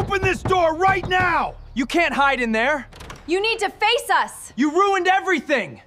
Open this door right now! You can't hide in there! You need to face us! You ruined everything!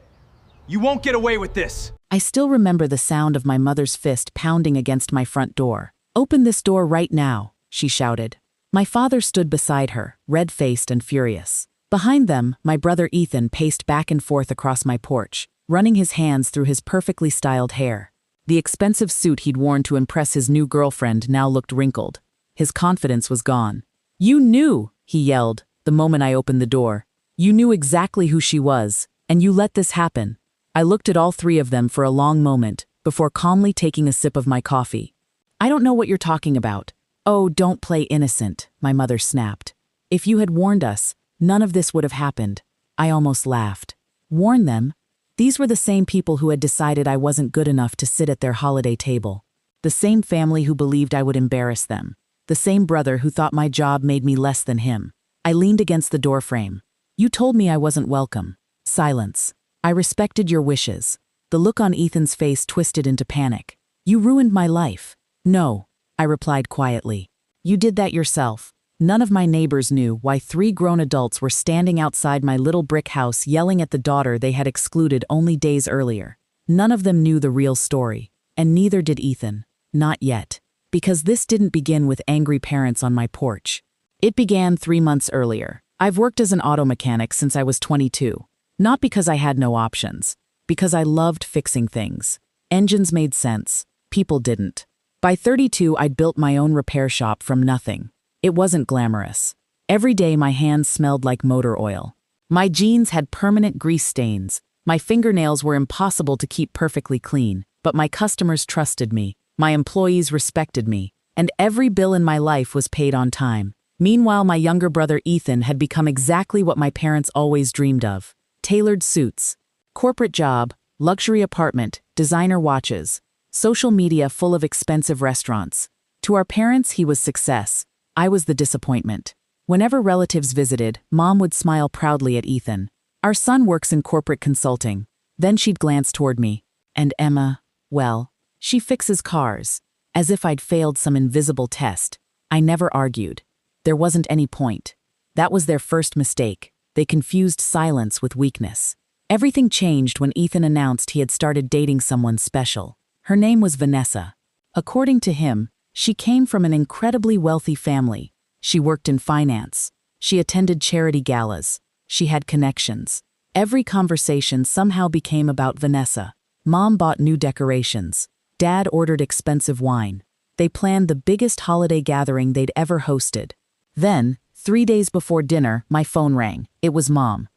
You won't get away with this! I still remember the sound of my mother's fist pounding against my front door. "Open this door right now," she shouted. My father stood beside her, red-faced and furious. Behind them, my brother Ethan paced back and forth across my porch, running his hands through his perfectly styled hair. The expensive suit he'd worn to impress his new girlfriend now looked wrinkled. His confidence was gone. "You knew," he yelled, the moment I opened the door. "You knew exactly who she was, and you let this happen." I looked at all three of them for a long moment, before calmly taking a sip of my coffee. "I don't know what you're talking about." "Oh, don't play innocent," my mother snapped. "If you had warned us, none of this would have happened." I almost laughed. Warn them? These were the same people who had decided I wasn't good enough to sit at their holiday table. The same family who believed I would embarrass them. The same brother who thought my job made me less than him. I leaned against the doorframe. "You told me I wasn't welcome." Silence. "I respected your wishes." The look on Ethan's face twisted into panic. "You ruined my life." "No," I replied quietly. "You did that yourself." None of my neighbors knew why 3 grown adults were standing outside my little brick house yelling at the daughter they had excluded only days earlier. None of them knew the real story, and neither did Ethan. Not yet. Because this didn't begin with angry parents on my porch. It began 3 months earlier. I've worked as an auto mechanic since I was 22. Not because I had no options. Because I loved fixing things. Engines made sense. People didn't. By 32, I'd built my own repair shop from nothing. It wasn't glamorous. Every day my hands smelled like motor oil. My jeans had permanent grease stains. My fingernails were impossible to keep perfectly clean, but my customers trusted me. My employees respected me, and every bill in my life was paid on time. Meanwhile, my younger brother Ethan had become exactly what my parents always dreamed of. Tailored suits, corporate job, luxury apartment, designer watches, social media full of expensive restaurants. To our parents, he was success. I was the disappointment. Whenever relatives visited, Mom would smile proudly at Ethan. "Our son works in corporate consulting." Then she'd glance toward me. "And Emma, well, she fixes cars." As if I'd failed some invisible test. I never argued. There wasn't any point. That was their first mistake. They confused silence with weakness. Everything changed when Ethan announced he had started dating someone special. Her name was Vanessa. According to him, she came from an incredibly wealthy family. She worked in finance. She attended charity galas. She had connections. Every conversation somehow became about Vanessa. Mom bought new decorations. Dad ordered expensive wine. They planned the biggest holiday gathering they'd ever hosted. Then, 3 days before dinner, my phone rang. It was Mom.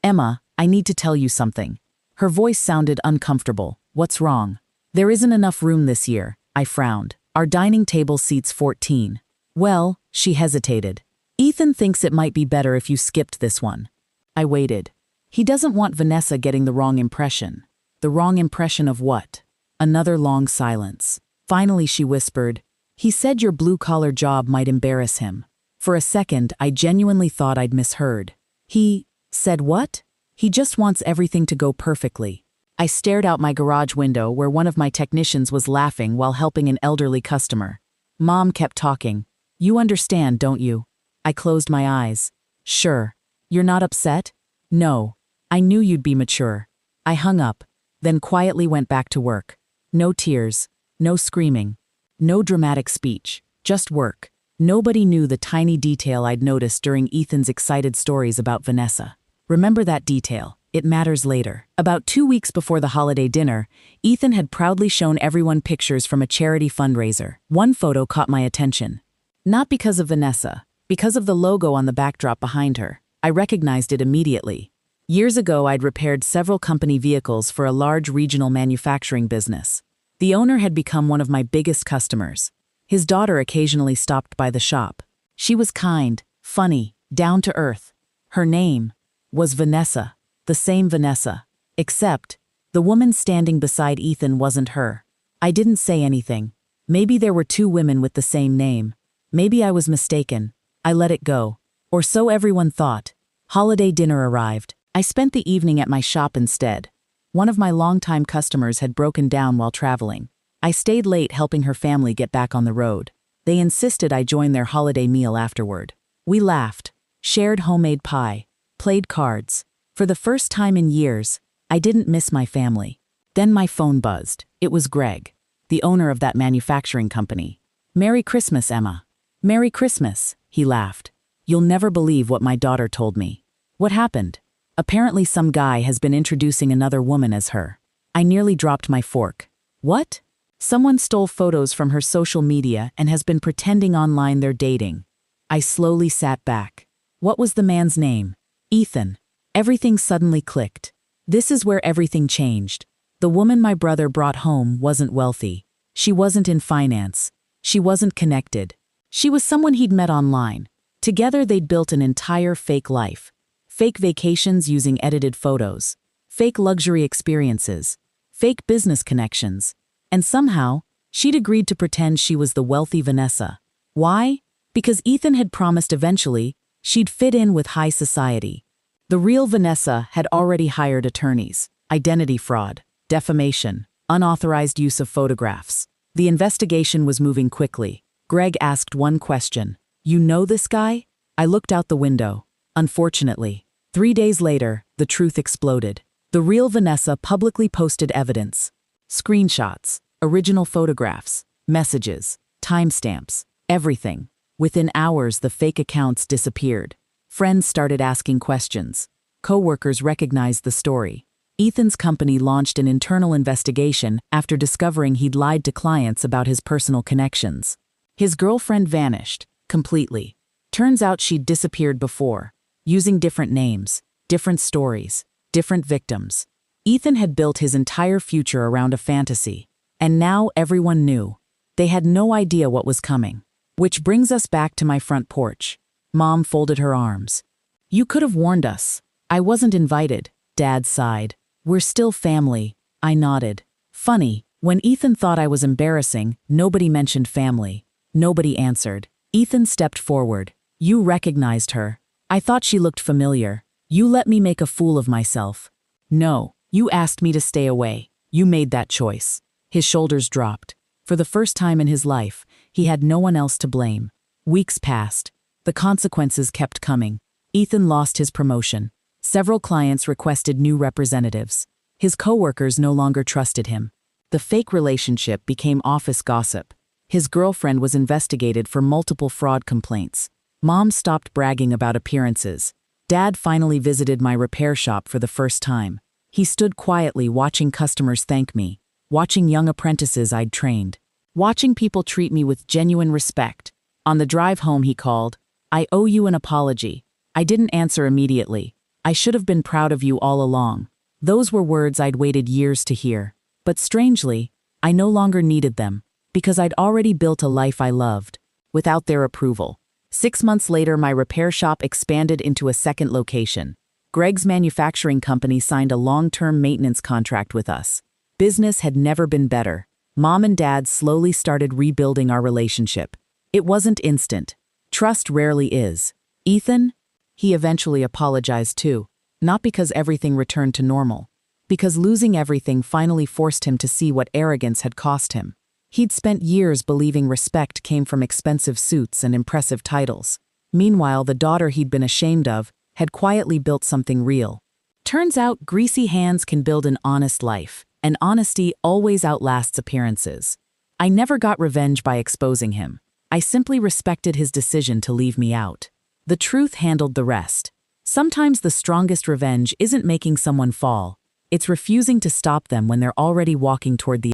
"Emma, I need to tell you something." Her voice sounded uncomfortable. "What's wrong?" "There isn't enough room this year." I frowned. "Our dining table seats 14. "Well," she hesitated. "Ethan thinks it might be better if you skipped this one." I waited. He doesn't want Vanessa getting the wrong impression. The wrong impression of what? Another long silence. Finally she whispered, "He said your blue-collar job might embarrass him." For a second, I genuinely thought I'd misheard. "He said what?" "He just wants everything to go perfectly." I stared out my garage window where one of my technicians was laughing while helping an elderly customer. Mom kept talking. "You understand, don't you?" I closed my eyes. "Sure. You're not upset?" "No. I knew you'd be mature." I hung up, then quietly went back to work. No tears, no screaming, no dramatic speech, just work. Nobody knew the tiny detail I'd noticed during Ethan's excited stories about Vanessa. Remember that detail. It matters later. About 2 weeks before the holiday dinner, Ethan had proudly shown everyone pictures from a charity fundraiser. One photo caught my attention. Not because of Vanessa, because of the logo on the backdrop behind her. I recognized it immediately. Years ago, I'd repaired several company vehicles for a large regional manufacturing business. The owner had become one of my biggest customers. His daughter occasionally stopped by the shop. She was kind, funny, down to earth. Her name was Vanessa. The same Vanessa. Except, the woman standing beside Ethan wasn't her. I didn't say anything. Maybe there were 2 women with the same name. Maybe I was mistaken. I let it go. Or so everyone thought. Holiday dinner arrived. I spent the evening at my shop instead. One of my longtime customers had broken down while traveling. I stayed late helping her family get back on the road. They insisted I join their holiday meal afterward. We laughed, shared homemade pie, played cards. For the first time in years, I didn't miss my family. Then my phone buzzed. It was Greg, the owner of that manufacturing company. "Merry Christmas, Emma." "Merry Christmas," he laughed. "You'll never believe what my daughter told me." "What happened?" "Apparently some guy has been introducing another woman as her." I nearly dropped my fork. "What?" "Someone stole photos from her social media and has been pretending online they're dating." I slowly sat back. What was the man's name? Ethan. Everything suddenly clicked. This is where everything changed. The woman my brother brought home wasn't wealthy. She wasn't in finance. She wasn't connected. She was someone he'd met online. Together they'd built an entire fake life. Fake vacations using edited photos. Fake luxury experiences. Fake business connections. And somehow, she'd agreed to pretend she was the wealthy Vanessa. Why? Because Ethan had promised eventually she'd fit in with high society. The real Vanessa had already hired attorneys, identity fraud, defamation, unauthorized use of photographs. The investigation was moving quickly. Greg asked one question. "You know this guy?" I looked out the window. Unfortunately, 3 days later, the truth exploded. The real Vanessa publicly posted evidence. Screenshots, original photographs, messages, timestamps, everything. Within hours, the fake accounts disappeared. Friends started asking questions. Coworkers recognized the story. Ethan's company launched an internal investigation after discovering he'd lied to clients about his personal connections. His girlfriend vanished, completely. Turns out she'd disappeared before, using different names, different stories, different victims. Ethan had built his entire future around a fantasy, and now everyone knew. They had no idea what was coming. Which brings us back to my front porch. Mom folded her arms. "You could have warned us." "I wasn't invited," Dad sighed. "We're still family," I nodded. Funny, when Ethan thought I was embarrassing, nobody mentioned family. Nobody answered. Ethan stepped forward. "You recognized her." "I thought she looked familiar." "You let me make a fool of myself." "No, you asked me to stay away. You made that choice." His shoulders dropped. For the first time in his life, he had no one else to blame. Weeks passed. The consequences kept coming. Ethan lost his promotion. Several clients requested new representatives. His coworkers no longer trusted him. The fake relationship became office gossip. His girlfriend was investigated for multiple fraud complaints. Mom stopped bragging about appearances. Dad finally visited my repair shop for the first time. He stood quietly watching customers thank me, watching young apprentices I'd trained, watching people treat me with genuine respect. On the drive home he called, "I owe you an apology." I didn't answer immediately. "I should have been proud of you all along." Those were words I'd waited years to hear. But strangely, I no longer needed them, because I'd already built a life I loved, without their approval. 6 months later, my repair shop expanded into a second location. Greg's manufacturing company signed a long-term maintenance contract with us. Business had never been better. Mom and Dad slowly started rebuilding our relationship. It wasn't instant. Trust rarely is. Ethan? He eventually apologized too. Not because everything returned to normal. Because losing everything finally forced him to see what arrogance had cost him. He'd spent years believing respect came from expensive suits and impressive titles. Meanwhile, the daughter he'd been ashamed of had quietly built something real. Turns out greasy hands can build an honest life, and honesty always outlasts appearances. I never got revenge by exposing him. I simply respected his decision to leave me out. The truth handled the rest. Sometimes the strongest revenge isn't making someone fall. It's refusing to stop them when they're already walking toward the